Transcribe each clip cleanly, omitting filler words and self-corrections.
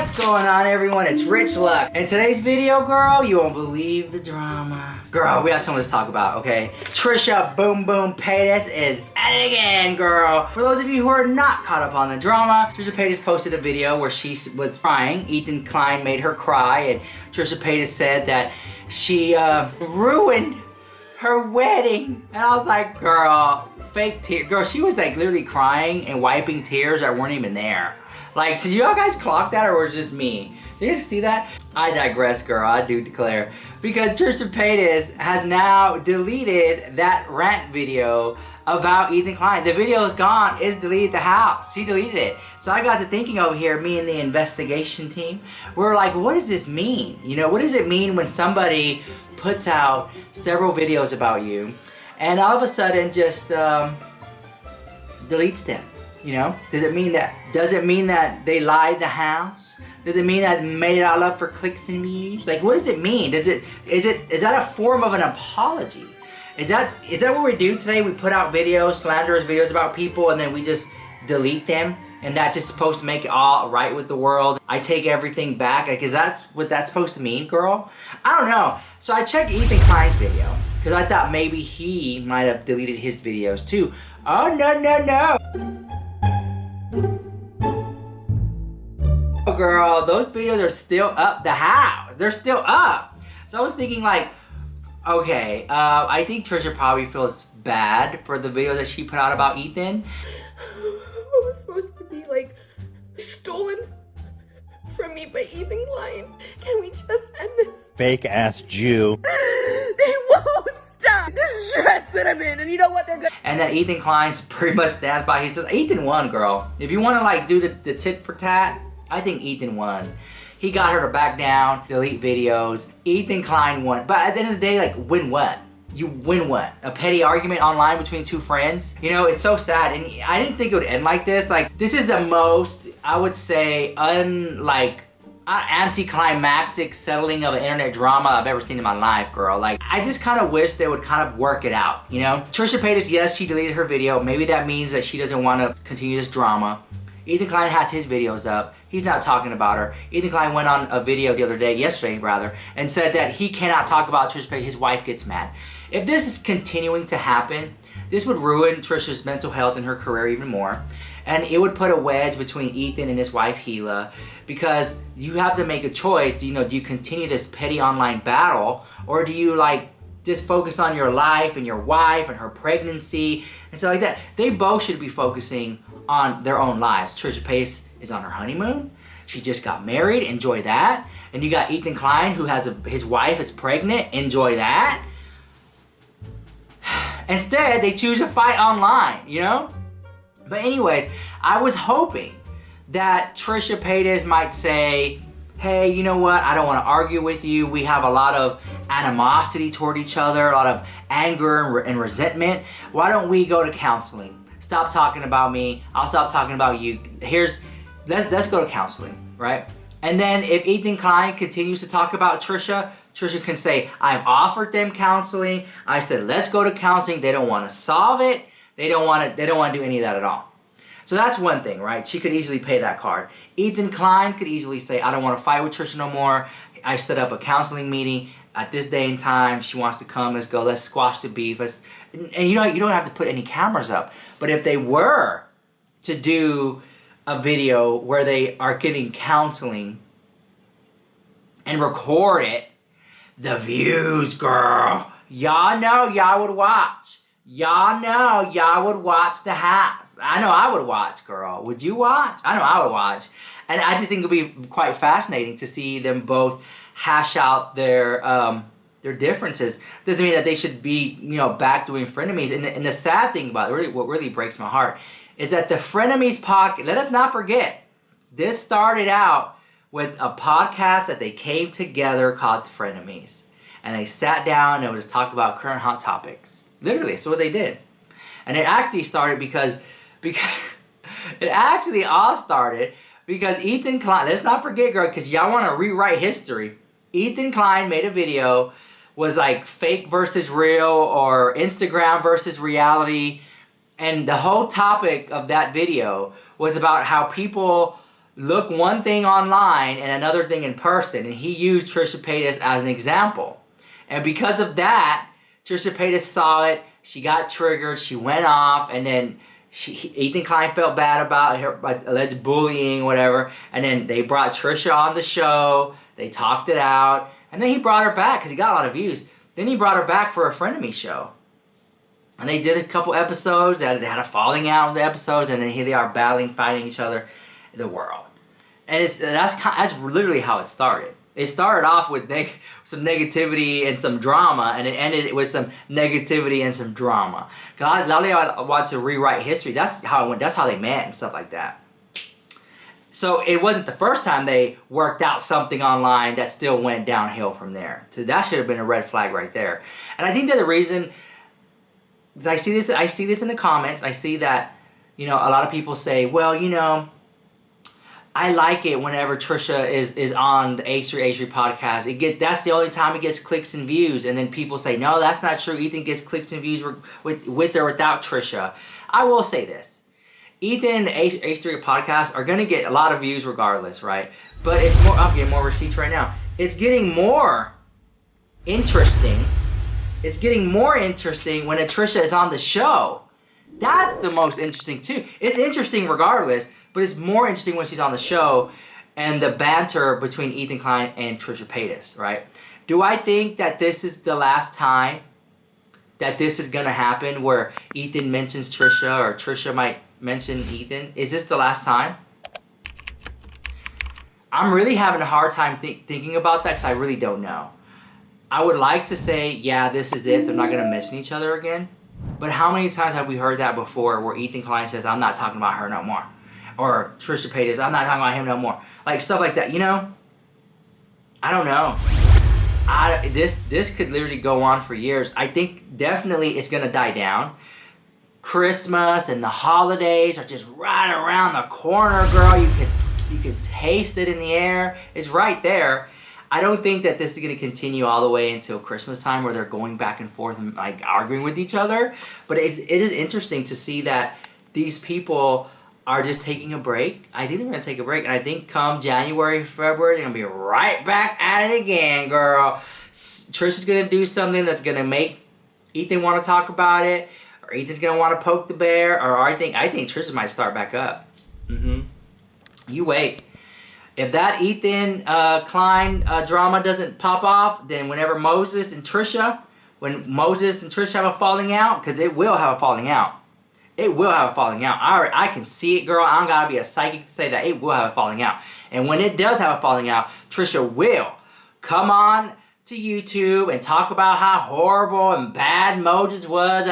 What's going on, everyone? It's Rich Luck. In today's video, girl, you won't believe the drama. Girl, we have so much to talk about, okay? Trisha Boom Boom Paytas is at it again, girl. For those of you who are not caught up on the drama, Trisha Paytas posted a video where she was crying. Ethan Klein made her cry, and Trisha Paytas said that she ruined her wedding. And I was like, girl, fake tears. Girl, she was like literally crying and wiping tears that weren't even there. Like, did y'all guys clock that, or was it just me? Did you guys see that? I digress, girl, I do declare. Because Trisha Paytas has now deleted that rant video about Ethan Klein. The video is gone, it's deleted the house. She deleted it. So I got to thinking over here, me and the investigation team, we're like, what does this mean? You know, what does it mean when somebody puts out several videos about you and all of a sudden just deletes them? You know, does it mean that they lied the house? Does it mean that they made it all up for clicks and views? Like, what does it mean? Is that a form of an apology? Is that what we do today? We put out videos, slanderous videos about people, and then we just delete them, and that's just supposed to make it all right with the world? I take everything back. Like, is that what that's supposed to mean, girl? I don't know. So I checked Ethan Klein's video because I thought maybe he might have deleted his videos too. Oh no. Girl, those videos are still up the house. They're still up. So I was thinking like, okay, I think Trisha probably feels bad for the video that she put out about Ethan. What was supposed to be like stolen from me by Ethan Klein. Can we just end this? Fake ass Jew. They won't stop the stress that I'm in, and you know what they're gonna. And then Ethan Klein's pretty much stands by. He says, Ethan won, girl. If you want to like do the tit for tat, I think Ethan won. He got her to back down, delete videos. Ethan Klein won. But at the end of the day, like, win what? You win what? A petty argument online between two friends? You know, it's so sad. And I didn't think it would end like this. Like, this is the most, I would say, anticlimactic settling of an internet drama I've ever seen in my life, girl. Like, I just kind of wish they would kind of work it out, you know? Trisha Paytas, yes, she deleted her video. Maybe that means that she doesn't want to continue this drama. Ethan Klein has his videos up. He's not talking about her. Ethan Klein went on a video yesterday, and said that he cannot talk about Trisha Paytas. His wife gets mad. If this is continuing to happen, this would ruin Trisha's mental health and her career even more. And it would put a wedge between Ethan and his wife, Hila, because you have to make a choice. You know, do you continue this petty online battle, or do you like just focus on your life and your wife and her pregnancy and stuff like that? They both should be focusing on their own lives. Trisha Paytas is on her honeymoon. She just got married. Enjoy that. And you got Ethan Klein, who has his wife is pregnant. Enjoy that. Instead, they choose to fight online, you know? But anyways, I was hoping that Trisha Paytas might say, hey, you know what? I don't want to argue with you. We have a lot of animosity toward each other, a lot of anger and resentment. Why don't we go to counseling? Stop talking about me. I'll stop talking about you. Let's go to counseling, right? And then if Ethan Klein continues to talk about Trisha can say, I've offered them counseling. I said, let's go to counseling. They don't want to solve it. They don't want to do any of that at all. So that's one thing, right? She could easily pay that card. Ethan Klein could easily say, I don't want to fight with Trisha no more. I set up a counseling meeting at this day and time. She wants to come. Let's go. Let's squash the beef. And you know, you don't have to put any cameras up. But if they were to do a video where they are getting counseling and record it, the views, girl, y'all know y'all would watch. Y'all know y'all would watch the house. I know I would watch, girl. Would you watch? I know I would watch. And I just think it would be quite fascinating to see them both hash out their differences. Doesn't mean that they should be, you know, back doing frenemies. And the sad thing about it, what really breaks my heart, is that the frenemies podcast, let us not forget, this started out with a podcast that they came together called Frenemies. And they sat down and would just talk about current hot topics. Literally, that's what they did. And it actually started because it actually all started because Ethan Klein, let's not forget, girl, because y'all want to rewrite history. Ethan Klein made a video, was like fake versus real or Instagram versus reality. And the whole topic of that video was about how people look one thing online and another thing in person. And he used Trisha Paytas as an example. And because of that, Trisha Paytas saw it. She got triggered. She went off. And then Ethan Klein felt bad about her alleged bullying, whatever. And then they brought Trisha on the show. They talked it out. And then he brought her back because he got a lot of views. Then he brought her back for a Frenemy show. And they did a couple episodes. They had a falling out with the episodes. And then here they are battling, fighting each other in the world. And that's literally how it started. It started off with some negativity and some drama, and it ended with some negativity and some drama. God, a lot of y'all want to rewrite history. That's how it went. That's how they met and stuff like that. So it wasn't the first time they worked out something online that still went downhill from there. So that should have been a red flag right there. And I think that the reason I see this in the comments. I see that, a lot of people say, well, I like it whenever Trisha is on the H3H3 podcast. That's the only time it gets clicks and views. And then people say, no, that's not true. Ethan gets clicks and views with or without Trisha. I will say this. Ethan and the H3 podcast are going to get a lot of views regardless, right? But it's more, I'm getting more receipts right now. It's getting more interesting. It's getting more interesting when a Trisha is on the show. That's the most interesting too. It's interesting regardless. But it's more interesting when she's on the show and the banter between Ethan Klein and Trisha Paytas, right? Do I think that this is the last time that this is going to happen where Ethan mentions Trisha or Trisha might mention Ethan? Is this the last time? I'm really having a hard time thinking about that because I really don't know. I would like to say, yeah, this is it. They're not going to mention each other again. But how many times have we heard that before where Ethan Klein says, I'm not talking about her no more? Or Trisha Paytas, I'm not talking about him no more. Like stuff like that, I don't know. This could literally go on for years. I think definitely it's gonna die down. Christmas and the holidays are just right around the corner, girl. You can taste it in the air. It's right there. I don't think that this is gonna continue all the way until Christmas time where they're going back and forth and like arguing with each other. But it is interesting to see that these people are just taking a break. I think they're going to take a break. And I think come January, February, they're going to be right back at it again, girl. Trisha's going to do something that's going to make Ethan want to talk about it. Or Ethan's going to want to poke the bear. Or I think Trisha might start back up. You wait. If that Ethan Klein drama doesn't pop off, then whenever Moses and Trisha have a falling out, because it will have a falling out. It will have a falling out. I can see it, girl. I don't gotta be a psychic to say that. It will have a falling out. And when it does have a falling out, Trisha will come on to YouTube and talk about how horrible and bad Moses was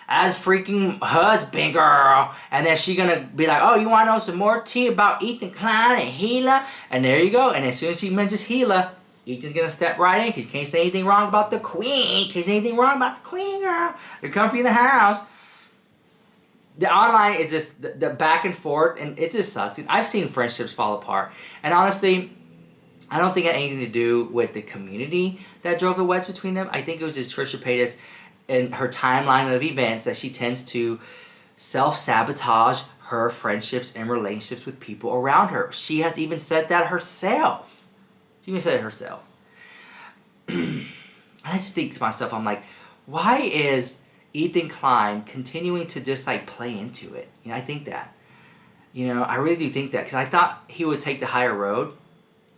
as freaking husband, girl. And then she's gonna be like, oh, you wanna know some more tea about Ethan Klein and Gila? And there you go. And as soon as she mentions Gila, Ethan's gonna step right in because you can't say anything wrong about the queen. Can't say anything wrong about the queen, girl. They're comfy in the house. The online is just the back and forth, and it just sucks. I've seen friendships fall apart. And honestly, I don't think it had anything to do with the community that drove the wedge between them. I think it was just Trisha Paytas and her timeline of events that she tends to self-sabotage her friendships and relationships with people around her. She has even said that herself. And I just think to myself, I'm like, why is Ethan Klein continuing to just like play into it? I think that. I really do think that because I thought he would take the higher road.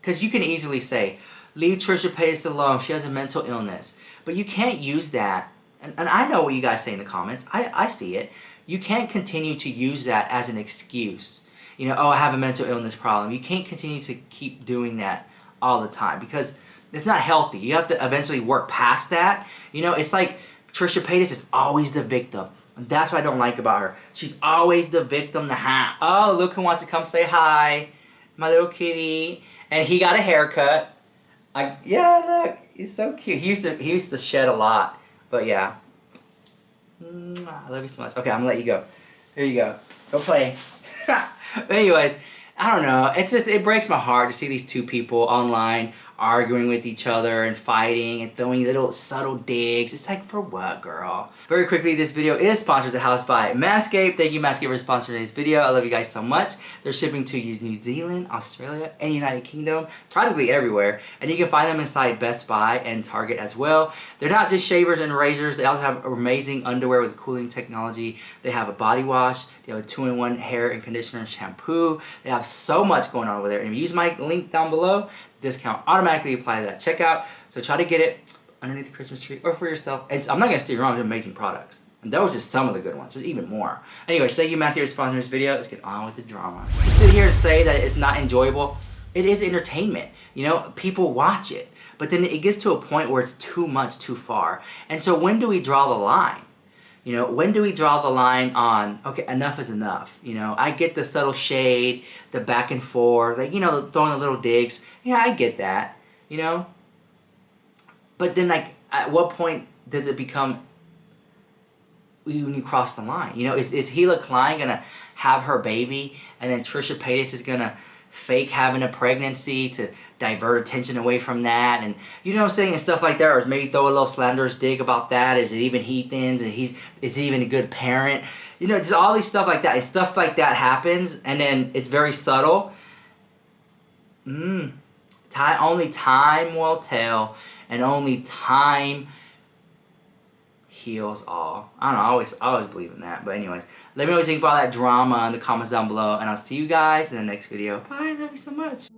Because you can easily say, leave Trisha Paytas alone. She has a mental illness. But you can't use that. And I know what you guys say in the comments. I see it. You can't continue to use that as an excuse. Oh, I have a mental illness problem. You can't continue to keep doing that all the time because it's not healthy. You have to eventually work past that. It's like Trisha Paytas is always the victim. And that's what I don't like about her. She's always the victim. Oh, look who wants to come say hi. My little kitty. And he got a haircut. Yeah, look. He's so cute. He used to shed a lot. But yeah. I love you so much. Okay, I'm going to let you go. Here you go. Go play. Anyways, I don't know. It breaks my heart to see these two people online arguing with each other and fighting and throwing little subtle digs. It's like, for what, girl? Very quickly, this video is sponsored the house by Manscaped. Thank you, Manscaped, for sponsoring today's video. I love you guys so much. They're shipping to New Zealand, Australia, and United Kingdom, practically everywhere. And you can find them inside Best Buy and Target as well. They're not just shavers and razors. They also have amazing underwear with cooling technology. They have a body wash. They have a 2-in-1 hair and conditioner and shampoo. They have so much going on over there. And if you use my link down below, discount automatically applies at checkout. So try to get it underneath the Christmas tree or for yourself. And I'm not going to steer you wrong. They're amazing products. And that was just some of the good ones. There's even more. Anyways, thank you, Manscaped, for sponsoring this video. Let's get on with the drama. To sit here and say that it's not enjoyable, it is entertainment. You know, people watch it. But then it gets to a point where it's too much, too far. And so when do we draw the line? You know, when do we draw the line on, okay, enough is enough? You know, I get the subtle shade, the back and forth, like, you know, throwing the little digs. Yeah, I get that, you know? But then, like, at what point does it become when you cross the line? You know, is Gila Klein going to have her baby and then Trisha Paytas is going to fake having a pregnancy to divert attention away from that, and you know what I'm saying, and stuff like that, or maybe throw a little slanderous dig about that. Is it even Heathens, and is he even a good parent? You know, just all these stuff like that, and stuff like that happens, and then it's very subtle. Only time will tell, and only time heals all. I don't know, I always believe in that. But anyways, let me know what you think about that drama in the comments down below, and I'll see you guys in the next video. Bye, love you so much.